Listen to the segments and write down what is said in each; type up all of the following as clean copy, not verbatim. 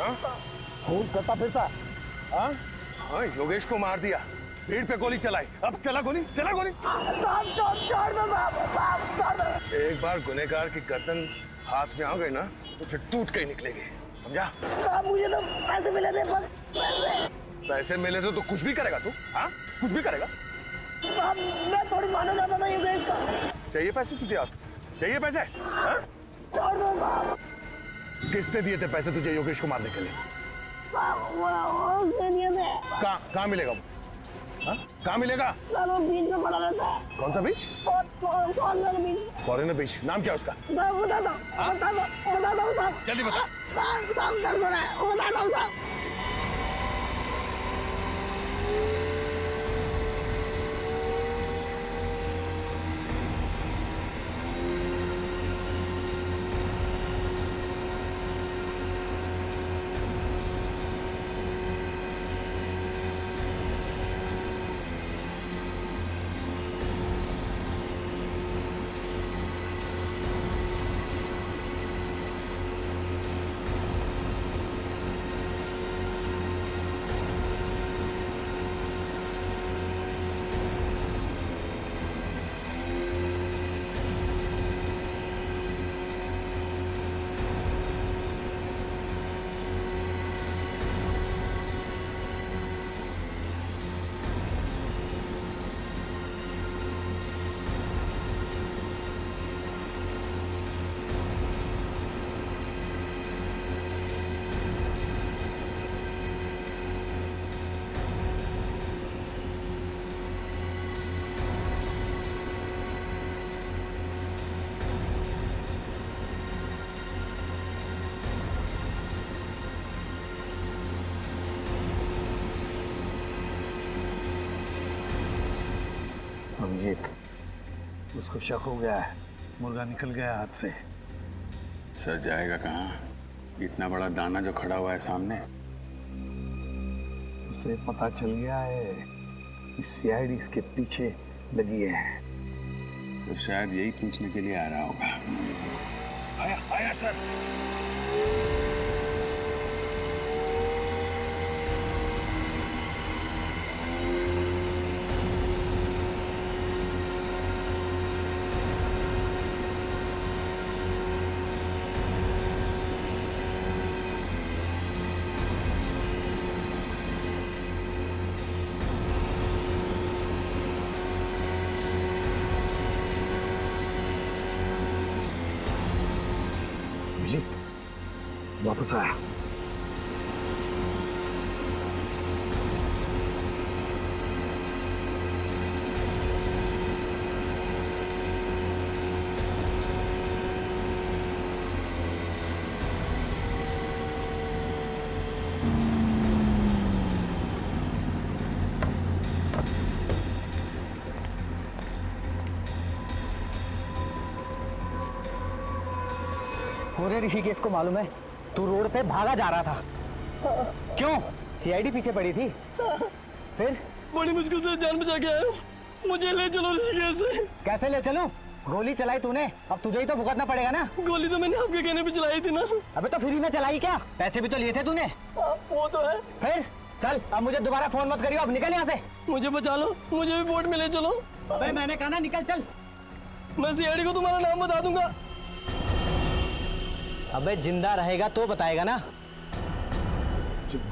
हाँ? खून करता फिरता। हाँ? हाँ, योगेश को मार दिया, भीड़ पे गोली चलाई, अब चला गोली। साहब छोड़ दो साहब, छोड़ दो। एक बार गुनहगार की गर्दन हाथ में आ गई ना तो फिर टूट के ही निकलेगी, समझा? साहब मुझे तो पैसे मिले थे, बस पैसे मिले तो कुछ भी करेगा तू? हाँ, कुछ भी करेगा? साहब मैं थोड़ी मानना चाहता था योगेश का। चाहिए पैसे तुझे? आप चाहिए पैसे? हाँ? छोड़ दो साहब। किसने दिए थे पैसे तुझे योगेश को मारने के लिए? उसने दिए थे। कहाँ मिलेगा वो? हाँ? कहाँ मिलेगा? साहब वो बीच में पड़ा रहता है। कौन सा बीच? फॉरेनर बीच। फॉरेनर बीच। नाम क्या उसका? साहब बता दो साहब। जल्दी बता। साहब कर दो रहा है, बता दो साहब। अभिजीत, उसको शक हो गया है, मुर्गा निकल गया हाथ से। सर जाएगा कहाँ? इतना बड़ा दाना जो खड़ा हुआ है सामने। उसे पता चल गया है कि सीआईडी इसके पीछे लगी है, तो शायद यही पूछने के लिए आ रहा होगा। आया सर। वापस आया। पूरे ऋषिकेश को मालूम है तू रोड पे भागा जा रहा था। क्यों? सीआईडी पीछे पड़ी थी। फिर बड़ी मुश्किल से जान बचा के आया हूँ, मुझे ले चलो ऋषिकेश से। कैसे ले चलूं? गोली चलाई तूने, अब तुझे ही तो भुगतना पड़ेगा ना। गोली तो मैंने आपके कहने पे चलाई थी ना। अबे तो फ्री में चलाई क्या? पैसे भी तो लिए थे तूने। वो तो है। फिर चल, अब मुझे दोबारा फोन मत करियो, अब निकल यहाँ से। मुझे बचा लो, मुझे भी बोट में ले चलो। अबे मैंने कहा ना निकल चल। मैं सीआईडी को तुम्हारा नाम बता दूंगा। अबे जिंदा रहेगा तो बताएगा ना।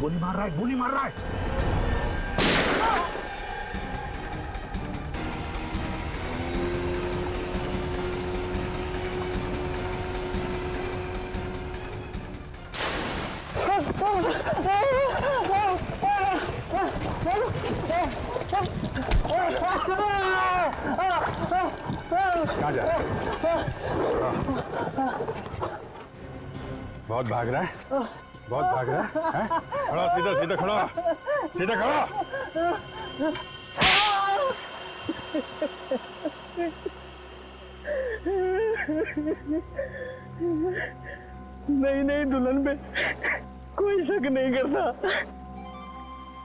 गोली मार रहा है, गोली मार रहा है। कहाँ जा रहा है? बहुत भाग रहा है, बहुत भाग रहा है? खड़ा, सीधा सीधा खड़ा, सीधा खड़ा। नहीं नहीं, दुल्हन पे कोई शक नहीं करता,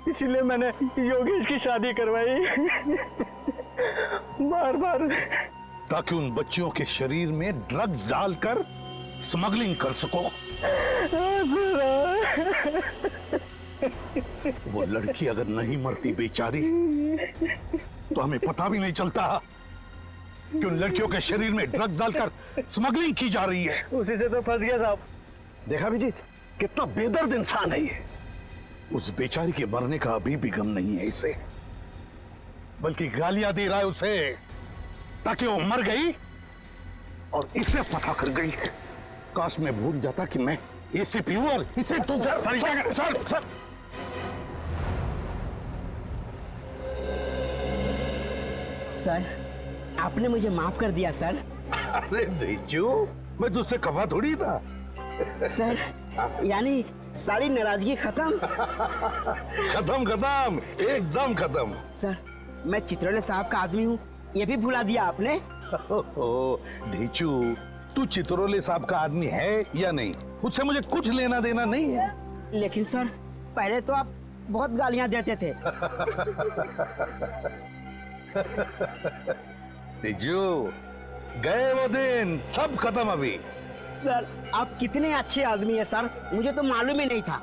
इसीलिए मैंने योगेश की शादी करवाई। बार बार ताकि उन बच्चियों के शरीर में ड्रग्स डालकर स्मगलिंग कर सको। वो लड़की अगर नहीं मरती बेचारी तो हमें पता भी नहीं चलता कि उन लड़कियों के शरीर में ड्रग डालकर स्मगलिंग की जा रही है। उसी से तो फंस गया साहब। देखा विजीत, कितना बेदर्द इंसान है ये। उस बेचारी के मरने का अभी भी गम नहीं है इसे, बल्कि गालियां दे रहा है उसे ताकि वो मर गई और इसे फंसा कर गई। काश मैं भूल जाता कि मैं इसे प्योर इसे तो सर सर, आपने मुझे माफ कर दिया सर। अरे देजू, मैं तुझसे कहा थोड़ी था। सर, यानी सारी नाराजगी खत्म। खत्म एकदम खत्म। सर, मैं चित्रोले साहब का आदमी हूँ, ये भी भुला दिया आपने। ढीचू, तू चित्रोले साहब का आदमी है या नहीं, उससे मुझे कुछ लेना देना नहीं है। लेकिन सर, पहले तो आप बहुत गालियां देते थे। ढीचू, गए वो दिन, सब खत्म अभी। सर, आप कितने अच्छे आदमी हैं सर, मुझे तो मालूम ही नहीं था।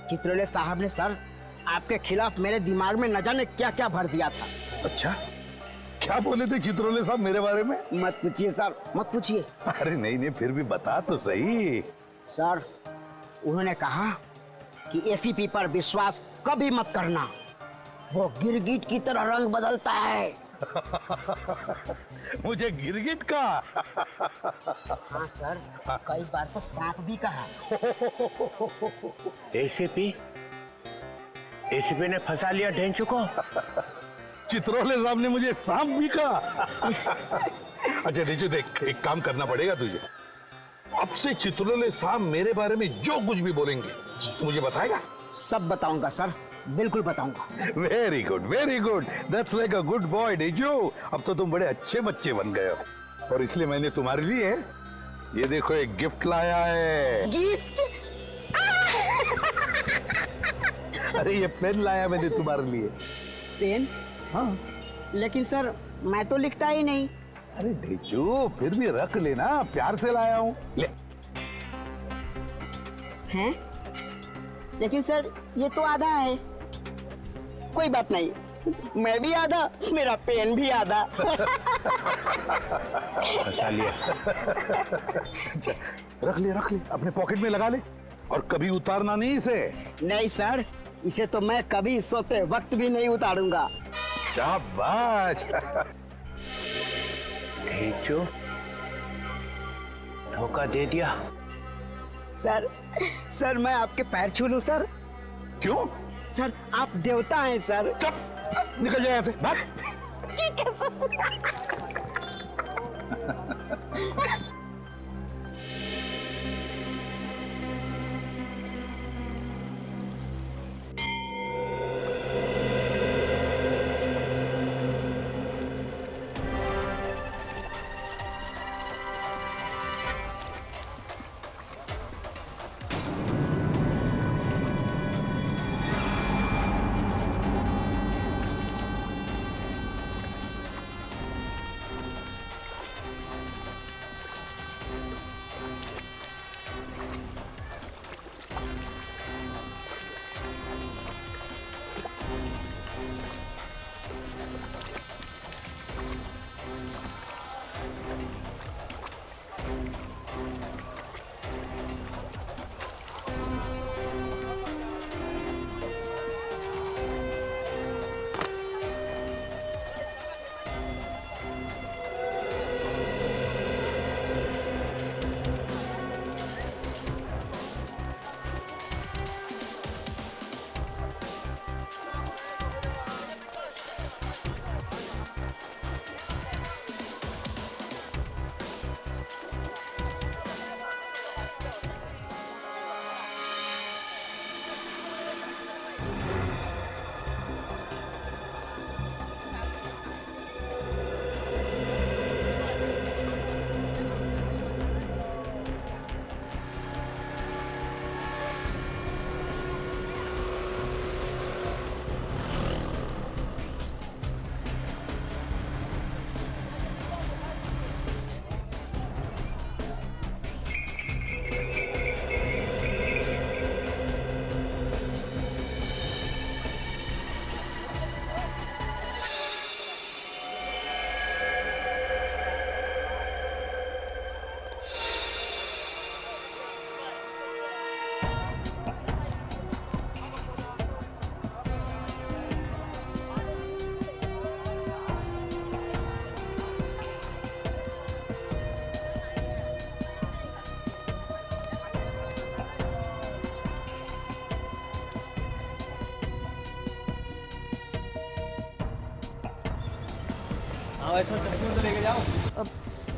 चित्रोले साहब ने सर आपके खिलाफ मेरे दिमाग में न जाने क्या क्या भर दिया था। अच्छा, क्या बोले थे चित्रोले साहब मेरे बारे में? मत पूछिए सर, मत पूछिए। अरे नहीं, फिर भी बता तो सही। सर, उन्होंने कहा कि एसीपी पर विश्वास कभी मत करना, वो गिरगिट की तरह रंग बदलता है। मुझे गिरगिट का? हाँ सर, कई बार तो सांप भी कहा। एसीपी ने फंसा लिया ढेंचू को। चित्रोले साहब ने मुझे सांप भी कहा। अच्छा नीचू, देख, एक काम करना पड़ेगा तुझे। अब से चित्रोले साहब मेरे बारे में जो कुछ भी बोलेंगे तो मुझे बताएगा? सब बताऊंगा सर, बिल्कुल बताऊंगा। Very good, that's like a good boy नीचू। अब तो तुम बड़े अच्छे बच्चे बन गए हो, और इसलिए मैंने तुम्हारे लिए ये देखो एक गिफ्ट लाया है। गिफ्ट? अरे ये पेन लाया मैंने तुम्हारे लिए। पेन? हाँ। लेकिन सर, मैं तो लिखता ही नहीं। अरे ढेचू, फिर भी रख लेना, प्यार से लाया हूँ, ले। हैं? लेकिन सर, ये तो आधा है। कोई बात नहीं, मैं भी आधा, मेरा पेन भी आधा। फंसा लिया। रख ले, अपने पॉकेट में लगा ले, और कभी उतारना नहीं इसे। नहीं सर, इसे तो मैं कभी सोते वक्त भी नहीं उतारूंगा। शाबाश। ढेंचू, धोखा दे दिया। सर, मैं आपके पैर छू लूं सर? क्यों? सर, आप देवता हैं सर। चुप, निकल जाए यहाँ से, भाग। ठीक है सर।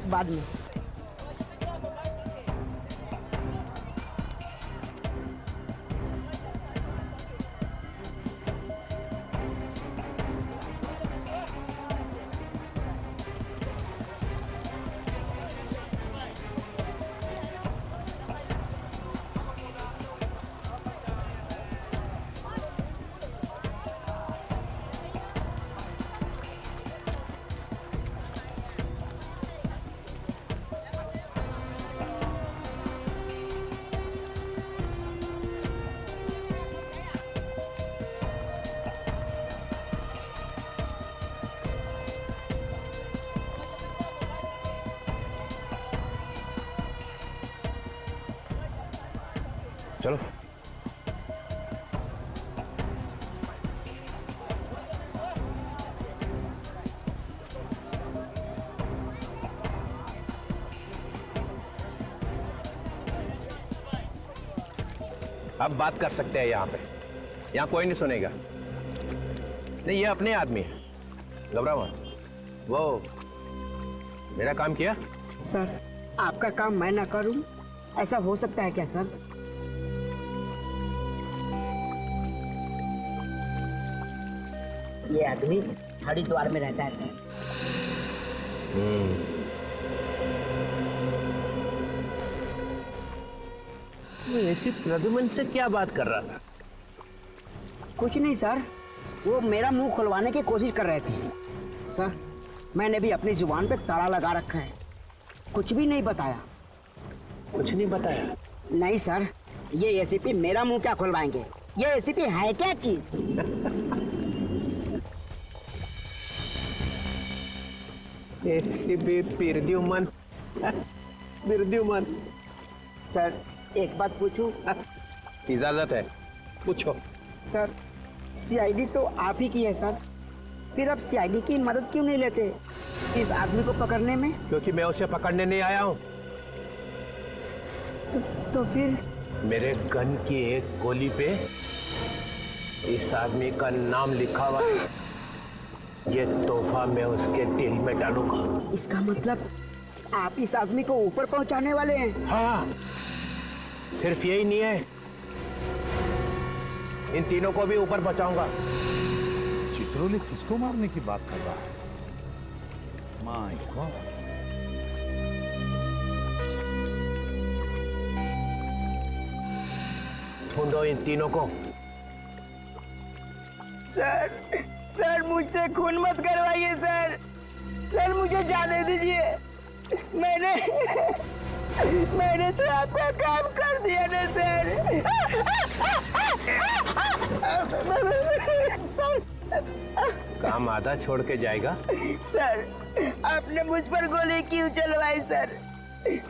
बाद में। चलो। अब बात कर सकते हैं यहाँ पे। यहाँ कोई नहीं सुनेगा। नहीं, ये अपने आदमी है, घबरा मत। वो मेरा काम किया। सर, आपका काम मैं ना करूं, ऐसा हो सकता है क्या सर? ये आदमी हरिद्वार में रहता है सर। ऐसी प्रद्युमन से क्या बात कर रहा था? कुछ नहीं सर, वो मेरा मुंह खुलवाने की कोशिश कर रहे थे। सर, मैंने भी अपनी जुबान पे ताला लगा रखा है, कुछ भी नहीं बताया। कुछ नहीं बताया? नहीं सर, ये एसीपी मेरा मुंह क्या खुलवाएंगे? ये एसीपी है क्या चीज? एसीपी प्रद्युमन। प्रद्युमन। सर, एक बात पूछूं? इजाजत है, पूछो। सर, सीआईडी तो आप ही की है सर, फिर आप सीआईडी की मदद क्यों नहीं लेते इस आदमी को पकड़ने में? क्योंकि मैं उसे पकड़ने नहीं आया हूँ। तो फिर? मेरे गन की एक गोली पे इस आदमी का नाम लिखा हुआ है। ये तोहफा मैं उसके दिल में डालूंगा। इसका मतलब आप इस आदमी को ऊपर पहुंचाने वाले हैं? हाँ, सिर्फ यही नहीं है, इन तीनों को भी ऊपर पहुंचाऊंगा। चित्रोले किसको मारने की बात कर रहा है? My God. ढूंढो इन तीनों को। सर, सर मुझसे खून मत करवाइए सर। सर मुझे जाने दीजिए। मैंने तो आपका काम कर दिया ना सर। सर, काम आधा छोड़ के जाएगा? सर, आपने मुझ पर गोली क्यों चलवाई सर?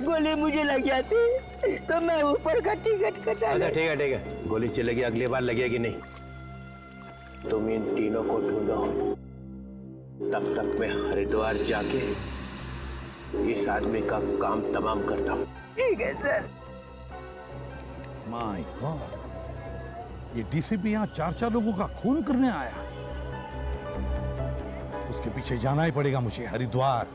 गोली मुझे लग जाती तो मैं ऊपर का टिकट कटा। अच्छा ठीक है, गोली चलेगी, अगली बार लगेगी नहीं। तुम इन तीनों को ढूंढो, तब तक मैं हरिद्वार जाके इस आदमी का काम तमाम करता हूँ। ठीक है सर। माय गॉड, ये डीसीपी यहाँ 4 लोगों का खून करने आया। उसके पीछे जाना ही पड़ेगा मुझे, हरिद्वार।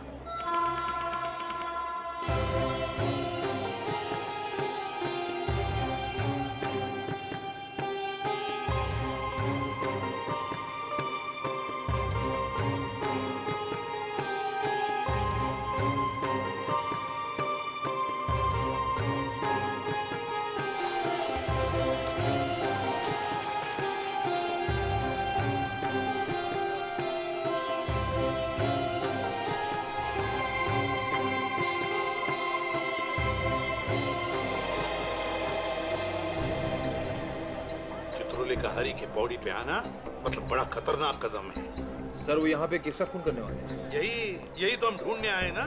का हरी के बॉडी पे आना मतलब बड़ा खतरनाक कदम है। सर वो यहाँ पे किसका खून करने वाले हैं? यही तो हम ढूंढने आए ना।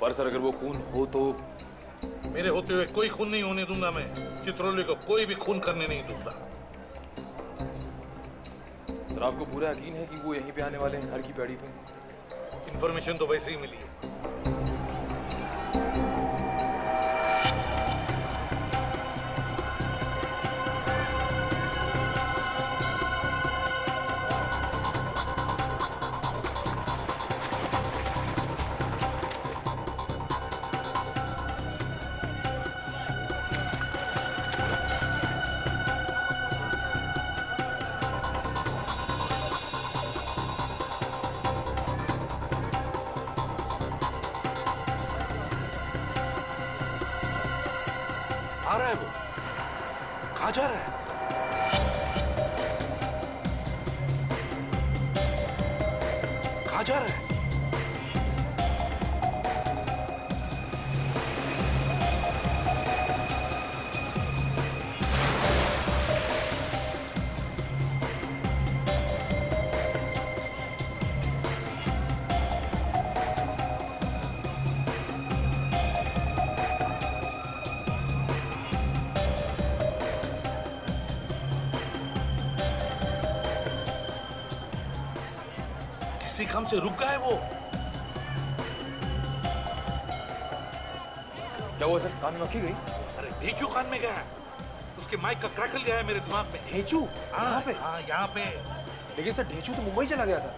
पर सर अगर वो खून हो तो? मेरे होते हुए कोई खून नहीं होने दूंगा मैं। चित्रोले को कोई भी खून करने नहीं दूंगा। सर आपको पूरा यकीन है कि वो यहीं पे आने वाले हैं, हर की पैड़ी पे? इंफॉर्मेशन तो वैसे ही मिली है। कहाँ रहा है वो? कहाँ जा रहा है? कहाँ जा रहा है? किसी काम से रुक गया है वो। क्या हुआ सर? कान में मक्खी गई? अरे ढेचू कान में गया है। उसके माइक का क्रैकल गया है मेरे दिमाग में। ढेचू? यहाँ पे? हाँ यहाँ पे। लेकिन सर ढेचू तो मुंबई चला गया था।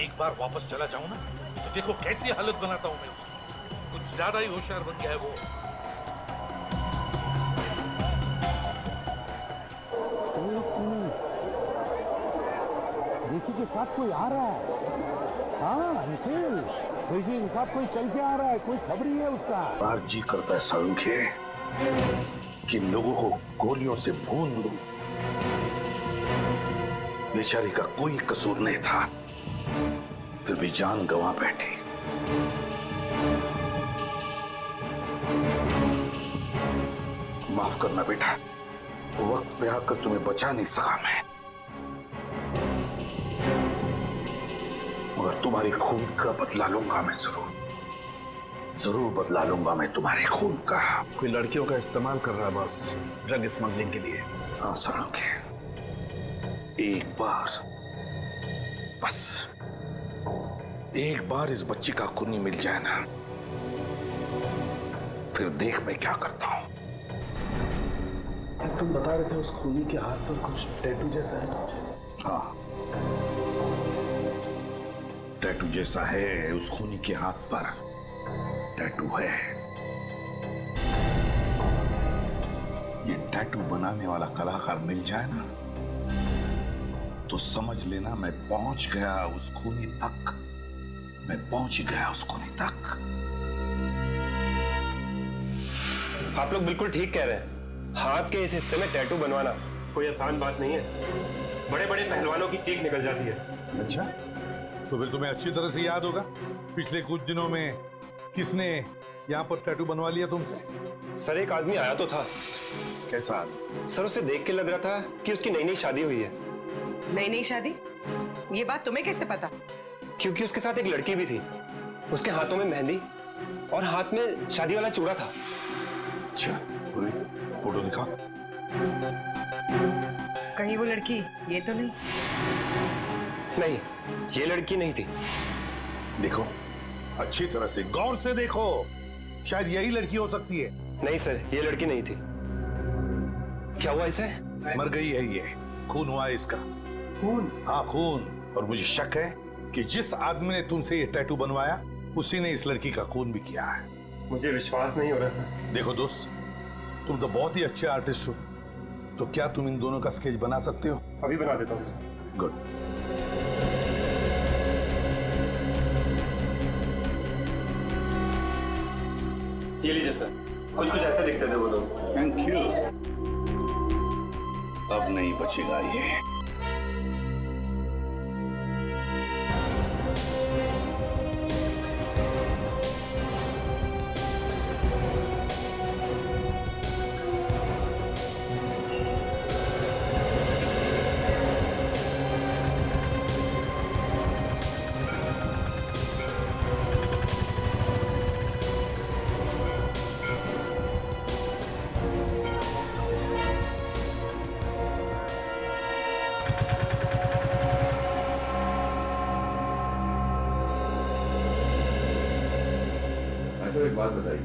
एक बार वापस चला जाऊं ना तो देखो कैसी हालत बनाता हूं मैं उसकी। कुछ ज्यादा ही होशियार बन गया है वो। ऋषि के साथ कोई आ रहा है। हाँ निखिल, ऋषि के साथ कोई चल के आ रहा है, कोई खबरी है उसका। बार जी करता है सालुंखे कि लोगों को गोलियों से भून दूं। बेचारी का कोई कसूर नहीं था, फिर भी जान गंवा बैठी। माफ करना बेटा, वक्त पे आकर तुम्हें बचा नहीं सका मैं, मगर तुम्हारी खून का बदला लूंगा मैं। जरूर बदला लूंगा मैं तुम्हारे खून का। कोई लड़कियों का इस्तेमाल कर रहा है बस, ड्रग स्मगलिंग के लिए। हाँ सालुंखे, एक बार, बस एक बार इस बच्ची का खूनी मिल जाए ना, फिर देख मैं क्या करता हूं। तुम बता रहे थे उस खूनी के हाथ पर कुछ टैटू जैसा है। हाँ, टैटू जैसा है उस खूनी के हाथ पर। टैटू है। ये टैटू बनाने वाला कलाकार मिल जाए ना तो समझ लेना मैं पहुंच गया उस खूनी तक। मैं पहुंच ही गया उस खूनी तक। आप लोग बिल्कुल ठीक कह रहे हैं। हाथ के इस हिस्से में टैटू बनवाना कोई आसान बात नहीं है। बड़े बड़े पहलवानों की चीख निकल जाती है। अच्छा, तो फिर तुम्हें अच्छी तरह से याद होगा पिछले कुछ दिनों में किसने यहाँ पर टैटू बनवा लिया तुमसे? सर एक आदमी आया तो था। कैसा आदमी? सर उसे देख के लग रहा था कि उसकी नई नई शादी हुई है। नई नई शादी? ये बात तुम्हें कैसे पता? क्योंकि उसके साथ एक लड़की भी थी। उसके हाथों में मेहंदी और हाथ में शादी वाला चूड़ा था। अच्छा, पूरी फोटो दिखा। कहीं वो लड़की ये तो नहीं? नहीं, ये लड़की नहीं थी। देखो, अच्छी तरह से गौर से देखो, शायद यही लड़की हो सकती है। नहीं सर, ये लड़की नहीं थी। क्या हुआ इसे? मर गई है ये, खून हुआ है इसका। खून? हाँ खून। और मुझे शक है कि जिस आदमी ने तुमसे ये टैटू बनवाया उसी ने इस लड़की का खून भी किया है। मुझे विश्वास नहीं हो रहा सर। देखो दोस्त, तुम तो बहुत ही अच्छे आर्टिस्ट हो, तो क्या तुम इन दोनों का स्केच बना सकते हो? अभी बना देता हूँ सर। गुड। ये लीजिए सर, कुछ कुछ ऐसा दिखते थे वो लोग। Thank you. अब नहीं बचेगा ये। सर एक बात बताइए,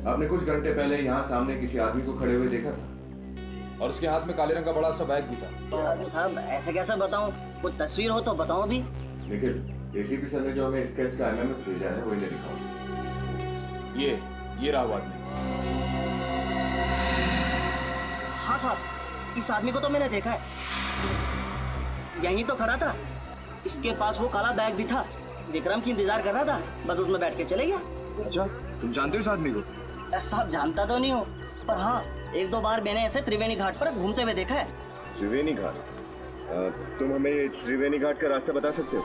आपने कुछ घंटे पहले यहाँ सामने किसी आदमी को खड़े हुए देखा था और उसके हाथ में काले रंग का बड़ा सा बैग भी था। साहब ऐसे कैसे बताऊं? कोई तस्वीर हो तो बताओ अभी। निखिल, एसीपी सर ने जो हमें स्केच का एमएमएस भेजा है वही दिखाओ। ये रहा वो आदमी। हाँ साहब, इस आदमी को तो मैंने देखा है, यहीं तो खड़ा था। इसके पास वो काला बैग भी था। विक्रम की इंतजार कर रहा था, बस उसमें बैठ के चले गया। अच्छा, तुम जानते हो इस आदमी को? साहब जानता तो नहीं हूँ, पर हाँ, एक दो बार मैंने ऐसे त्रिवेणी घाट पर घूमते हुए देखा है। त्रिवेणी घाट? तुम हमें ये त्रिवेणी घाट का रास्ता बता सकते हो?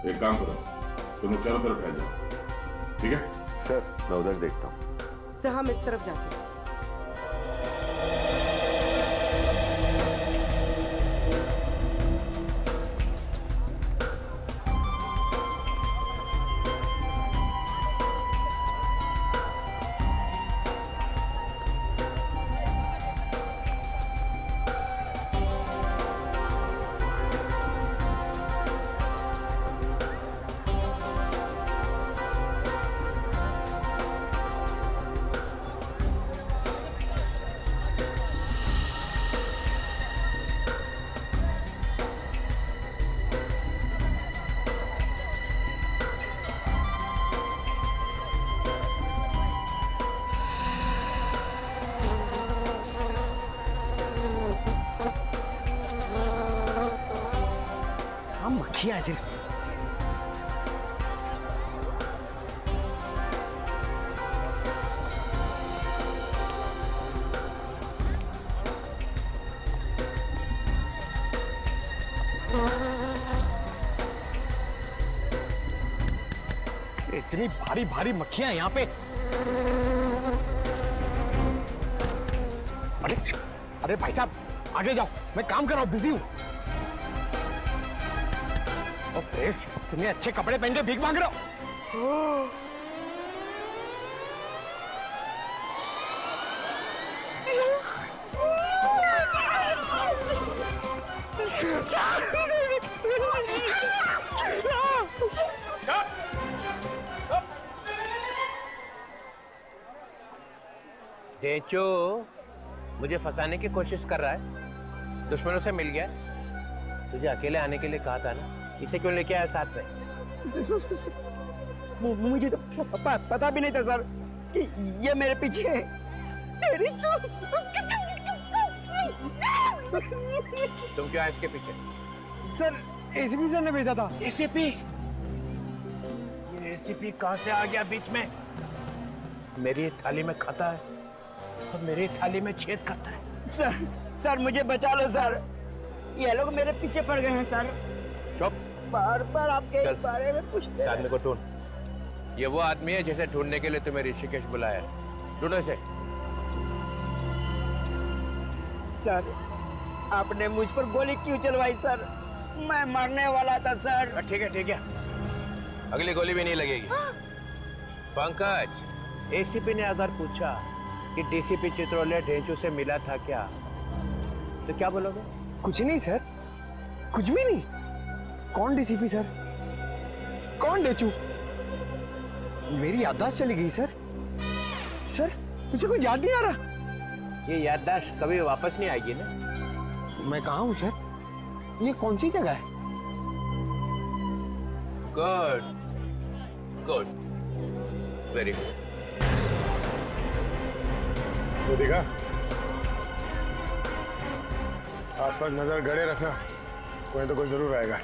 एक काम करो, तुम चारों तरफ फैल जाओ, ठीक है? सर मैं उधर देखता हूँ। सर हम इस तरफ जाते हैं। मक्खियां इधर। इतनी भारी भारी मक्खियां यहाँ पे। अरे अरे भाई साहब आगे जाओ, मैं काम कर रहा हूँ, बिजी हूँ। इतने अच्छे कपड़े पहन के भीख मांग रहे हो। ढेंचो मुझे फंसाने की कोशिश कर रहा है, दुश्मनों से मिल गया। तुझे अकेले आने के लिए कहा था ना, इसे क्यों लेके आया साथ में? मुझे तो पता भी नहीं था सर कि ये मेरे पीछे है। तेरी तुम क्यों आए इसके पीछे? सर एसीपी सर ने भेजा था। एसीपी? ये एसीपी कहां से आ गया बीच में? मेरी थाली में खाता है और मेरी थाली में छेद करता है। सर मुझे बचा लो सर, ये लोग मेरे पीछे पड़ गए हैं सर। चुप। बार बार आपके बारे में पूछते हैं। आदमी को ढूंढ। ये वो आदमी है जिसे ढूंढने के लिए तुम्हें ऋषिकेश बुलाया है। ढूंढो इसे। सर आपने मुझ पर गोली क्यों चलवाई सर? मैं मरने वाला था सर। ठीक है, अगली गोली भी नहीं लगेगी। पंकज, एसीपी ने अगर पूछा कि डीसीपी चित्रोले ढेंचू से मिला था क्या, तो क्या बोलोगे? कुछ नहीं सर, कुछ भी नहीं? कौन डीसीपी सर? कौन डेचू? मेरी याददाश्त चली गई सर। सर मुझे कोई याद नहीं आ रहा। ये याददाश्त कभी वापस नहीं आएगी ना। मैं कहाँ हूँ सर? ये कौन सी जगह है? Good good, very good. तो देखा, आसपास नजर गड़े रखना, कोई तो कोई जरूर आएगा।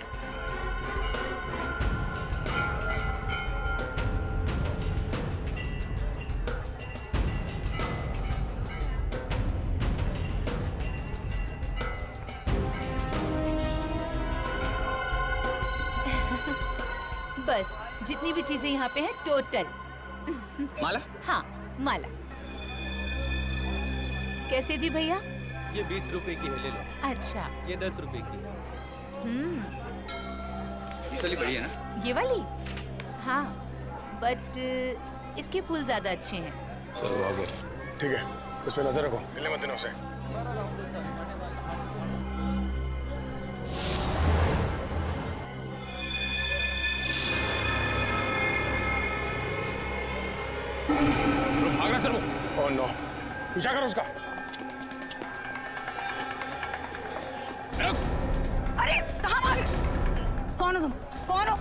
बस जितनी भी चीजें यहाँ पे हैं टोटल। माला? हाँ माला। कैसे थी भैया? ये 20 रुपए की है, ले लो। अच्छा। ये 10 रुपए की है। ये वाली बढ़िया ना? ये वाली? हाँ बट इसके फूल ज्यादा अच्छे हैं। चलो आ गए। ठीक है, उस पर नजर रखो, मिलने मत देना उसे। भाग रहा सर वो। ओह नो, पीछा करो उसका। अरे कहाँ भाग रहे? कौन हो तुम? कौन हो?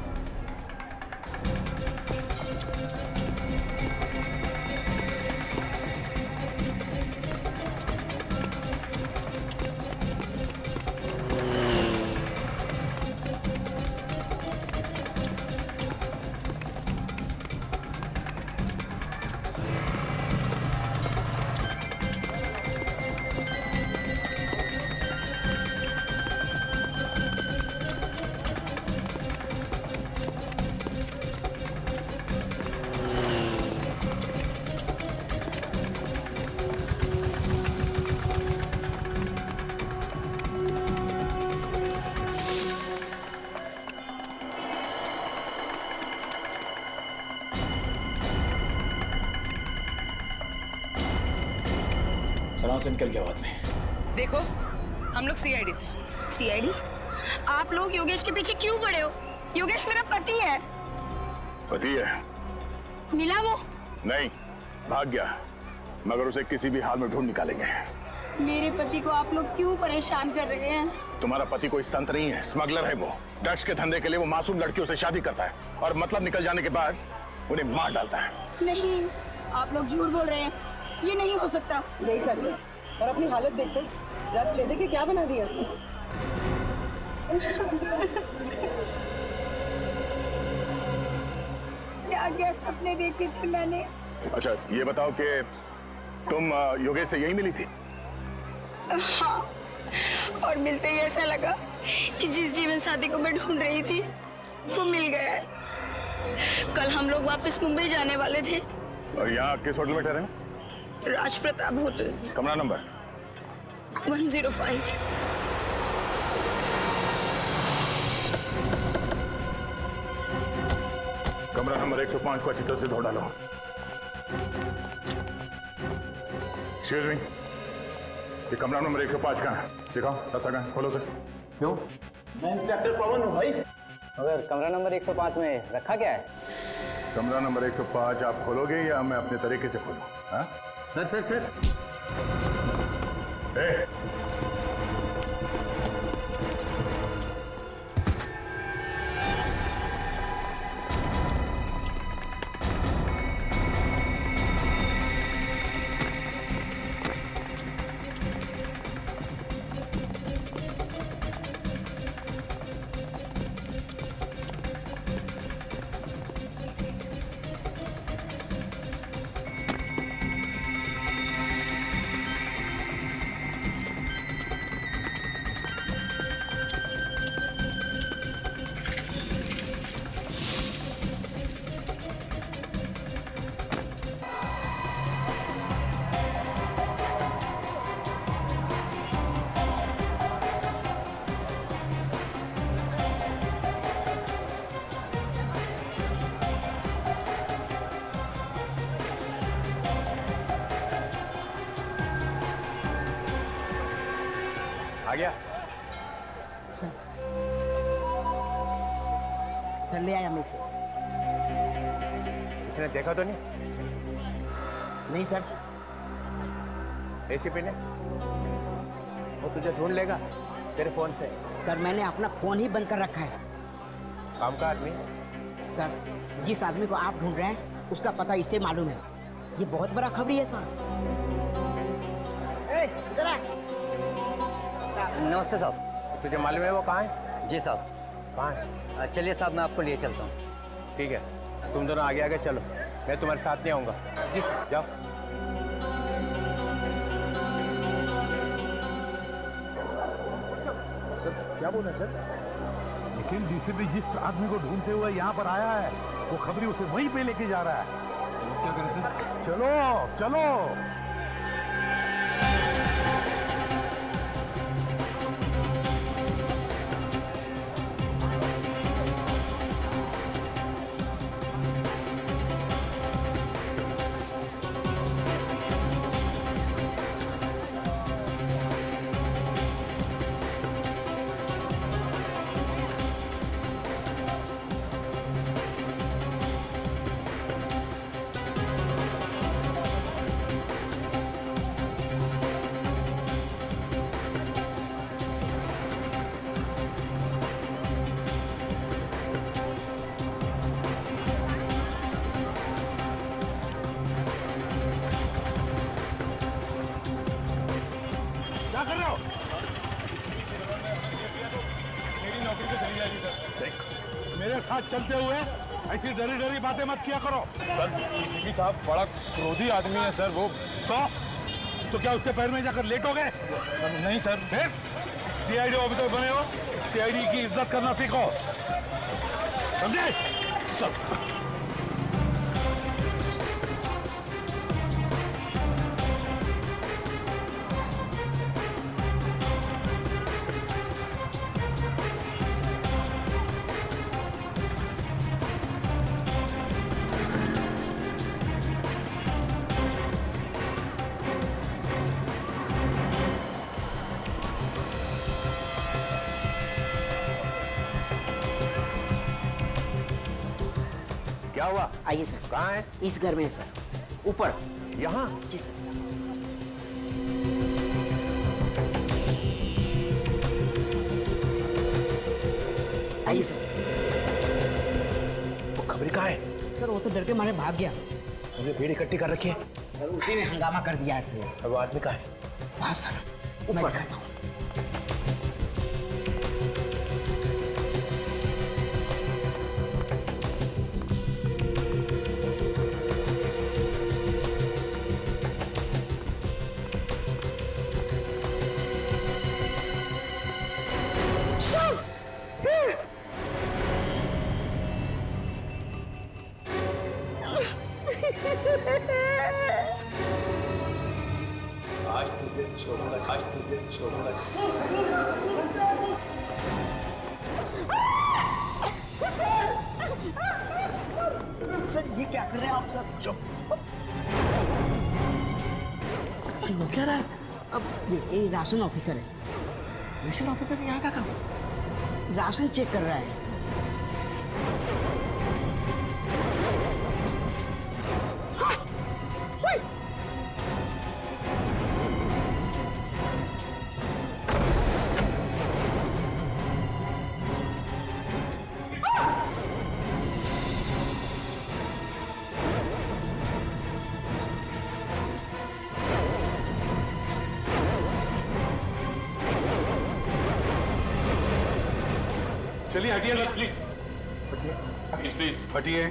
सलाम से निकल गया बाद में। देखो हम लोग सीआईडी से। सीआईडी? आप लोग योगेश के पीछे क्यों पड़े हो? योगेश मेरा पति है। पति है? मिला वो? नहीं, भाग गया, मगर उसे किसी भी हाल में ढूंढ निकालेंगे। मेरे पति को आप लोग क्यों परेशान कर रहे हैं? तुम्हारा पति कोई संत नहीं है, स्मगलर है वो। ड्रग्स के धंधे के लिए वो मासूम लड़कियों से शादी करता है और मतलब निकल जाने के बाद उन्हें मार डालता है। नहीं, आप लोग झूठ बोल रहे हैं, ये नहीं हो सकता। यही सच है। और अपनी हालत देखो, ड्रग्स ले दे के क्या बना दिया उसने। क्या क्या सपने देखे थे मैंने। अच्छा ये बताओ कि तुम योगेश से यही मिली थी? हाँ, और मिलते ही ऐसा लगा कि जिस जीवन साथी को मैं ढूंढ रही थी वो मिल गया है। कल हम लोग वापस मुंबई जाने वाले थे। और यहाँ किस होटल में ठहरे? राज प्रताप होटल। कमरा नंबर 105। कमरा नंबर 105 को अच्छी तरह से धो डालो। एक्सक्यूज मी, ये कमरा नंबर 105 कहाँ है? दिखाओ, दस कहाँ? खोलो से। क्यों? मैं इंस्पेक्टर पवन हूँ भाई। मगर कमरा नंबर 105 में रखा क्या है? कमरा नंबर 105 आप खोलोगे या मैं अपने तरीके से खोलूं? हाँ? सर। आ गया? सर सर ले आया मैसेज। इसने देखा तो नहीं? नहीं सर। एसीपी ने? वो तुझे ढूंढ लेगा तेरे फोन से। सर मैंने अपना फोन ही बंद कर रखा है। काम का आदमी? सर जिस आदमी को आप ढूंढ रहे हैं उसका पता इसे मालूम है। ये बहुत बड़ा खबरी है सर। इधर आ। नमस्ते साहब। तुझे मालूम है वो कहाँ है? जी साहब। कहाँ है? चलिए साहब मैं आपको लिए चलता हूँ। ठीक है, तुम दोनों आगे आगे चलो, मैं तुम्हारे साथ नहीं आऊँगा। जी सर। जाओ। सर क्या बोल रहे हैं सर? लेकिन डीसीपी जिस आदमी को ढूंढते हुए यहाँ पर आया है वो खबरी उसे वहीं पे लेके जा रहा है। क्या करें सर? चलो चलो। क्या कर रहे हो? मेरी नौकरी तो चली जाएगी सर। देख, मेरे साथ चलते हुए ऐसी डरी डरी बातें मत किया करो। सर डीसीपी साहब बड़ा क्रोधी आदमी है सर वो। तो क्या उसके पैर में जाकर लेटोगे? नहीं सर। फिर सीआईडी ऑफिसर बने हो, सीआईडी की इज्जत करना सीखो, समझे? सर क्या हुआ? आइए सर। कहाँ है? इस घर में है सर। ऊपर। यहाँ? जी सर। आइए सर। वो खबरी कहाँ है? सर वो तो डर के मारे भाग गया। मुझे भीड़ इकट्ठी कर रखी है। सर उसी ने हंगामा कर दिया है सर। अब वो आदमी कहाँ है? वहाँ सर ऊपर करता हूँ। आज तुझे छोड़ूंगा, आज तुझे छोड़ूंगा। सर ये क्या कर रहे हैं आप सर? चुप। वो क्या रहा है? अब ये राशन ऑफिसर है सर। राशन ऑफिसर यहाँ का काम? राशन चेक कर रहा है। चलिए हटिए प्लीज प्लीज प्लीज हटिए।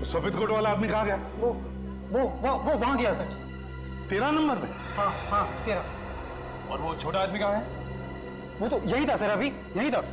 सफेद कोट वाला आदमी कहाँ गया? वो वहाँ गया सर। 13 नंबर में? हाँ 13। और वो छोटा आदमी कहाँ है? वो तो यही था सर, अभी यही था।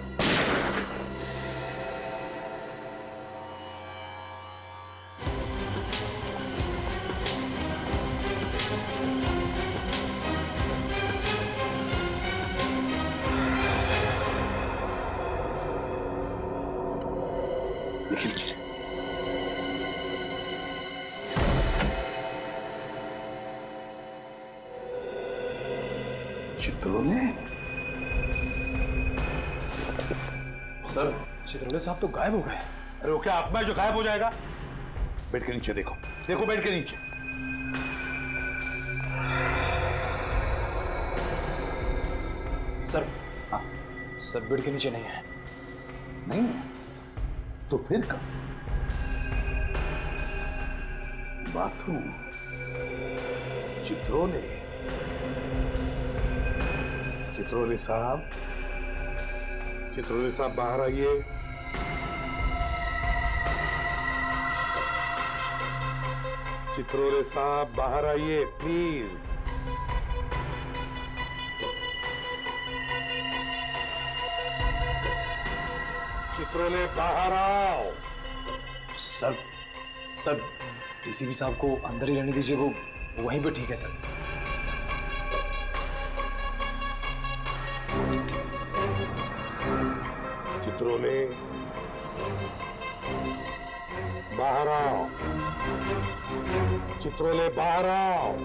चित्रों ने सर, चित्रोले साहब तो गायब हो गए। अरे वो क्या आत्मा है जो गायब हो जाएगा? बेड के नीचे देखो, देखो बेड के नीचे। सर, हाँ, सर बेड के नीचे नहीं है। नहीं है? तो फिर कब? बाथरूम, चित्रोले, चित्रोले साहब, चित्रोले साहब बाहर आइए। चित्रोले साहब बाहर आइए प्लीज। चित्रोले बाहर आओ। सर, सर डीसीपी साहब को अंदर ही रहने दीजिए, वो वहीं पे ठीक है सर। चित्रोले बाहर आओ। चित्रोले बाहर आओ।